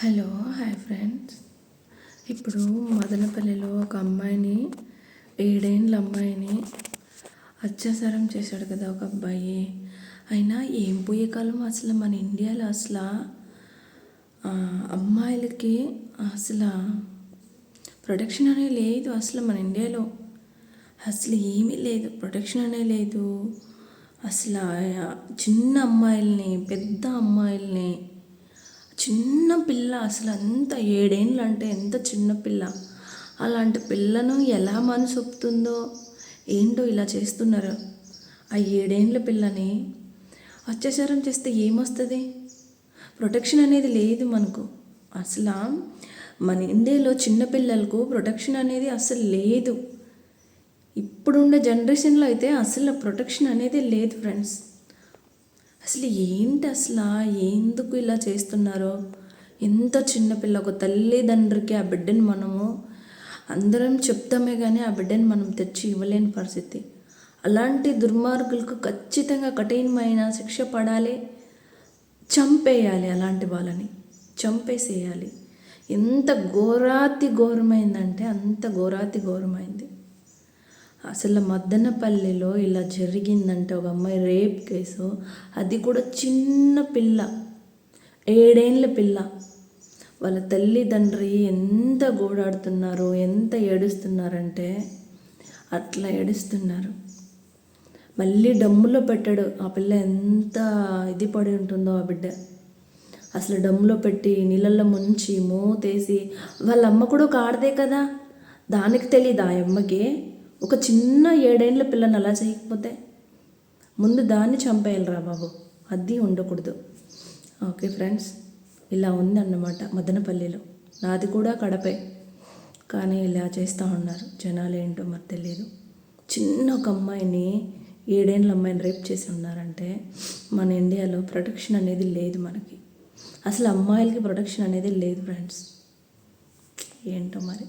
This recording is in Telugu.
Hello hi friends. ఇప్పుడు మదనపల్లిలో ఒక అమ్మాయిని 7 ఏళ్ళ అమ్మాయిని అత్యాచారం చేశాడు కదా ఒక అబ్బాయి. అయినా ఏం పోయే కాలం అసలు మన ఇండియాలో అసలు అమ్మాయిలకి అసలు ప్రొటెక్షన్ అనేది లేదు. అసలు మన ఇండియాలో అసలు ఏమీ లేదు, ప్రొటెక్షన్ అనే లేదు. అసలు చిన్న అమ్మాయిల్ని, పెద్ద అమ్మాయిల్ని, చిన్న పిల్ల అసలు అంత 7 ఏళ్ళు అంటే ఎంత చిన్న పిల్ల. అలాంటి పిల్లను ఎలా మనసు ఒప్పుతుందో ఏంటో ఇలా చేస్తున్నారు. ఆ 7 ఏళ్ళ పిల్లని అత్యాచారం చేస్తే ఏమొస్తుంది? ప్రొటెక్షన్ అనేది లేదు మనకు. అసలు మన ఇండియాలో చిన్నపిల్లలకు ప్రొటెక్షన్ అనేది అసలు లేదు. ఇప్పుడున్న జనరేషన్లో అయితే అసలు ప్రొటెక్షన్ అనేది లేదు ఫ్రెండ్స్. అసలు ఏంటి అసలు ఎందుకు ఇలా చేస్తున్నారో? ఎంత చిన్నపిల్ల, ఒక తల్లిదండ్రికి ఆ బిడ్డని మనము అందరం చెప్తామే కానీ ఆ బిడ్డని మనం తెచ్చి ఇవ్వలేని పరిస్థితి. అలాంటి దుర్మార్గులకు ఖచ్చితంగా కఠినమైన శిక్ష పడాలి, చంపేయాలి, అలాంటి వాళ్ళని చంపేసేయాలి. ఎంత ఘోరమైందంటే అంత ఘోరమైంది. అసలు మదనపల్లిలో ఇలా జరిగిందంటే ఒక అమ్మాయి రేప్ కేసు, అది కూడా చిన్న పిల్ల, 7 ఏళ్ళ పిల్ల. వాళ్ళ తల్లిదండ్రి ఎంత గోడాడుతున్నారో, ఎంత ఏడుస్తున్నారంటే అట్లా ఏడుస్తున్నారు. మళ్ళీ డమ్ములో పెట్టాడు ఆ పిల్ల. ఎంత ఇది పడి ఉంటుందో ఆ బిడ్డ. అసలు డమ్ములో పెట్టి నీళ్ళల్లో ముంచి మూతేసి, వాళ్ళ అమ్మ కూడా ఒక ఆడదే కదా, దానికి తెలీదు ఆ అమ్మకి ఒక చిన్న 7 ఏళ్ళ పిల్లని అలా చేయకపోతే ముందు దాన్ని చంపేయాలిరా బాబు. అది ఉండకూడదు. ఓకే ఫ్రెండ్స్, ఇలా ఉందన్నమాట మదనపల్లిలో. నాది కూడా కడపే, కానీ ఇలా చేస్తూ ఉన్నారు జనాలు. ఏంటో మరి తెలియదు. చిన్న ఒక అమ్మాయిని, 7 ఏళ్ళ అమ్మాయిని రేప్ చేసి ఉన్నారంటే మన ఇండియాలో ప్రొటెక్షన్ అనేది లేదు మనకి. అసలు అమ్మాయిలకి ప్రొటెక్షన్ అనేది లేదు ఫ్రెండ్స్. ఏంటో మరి.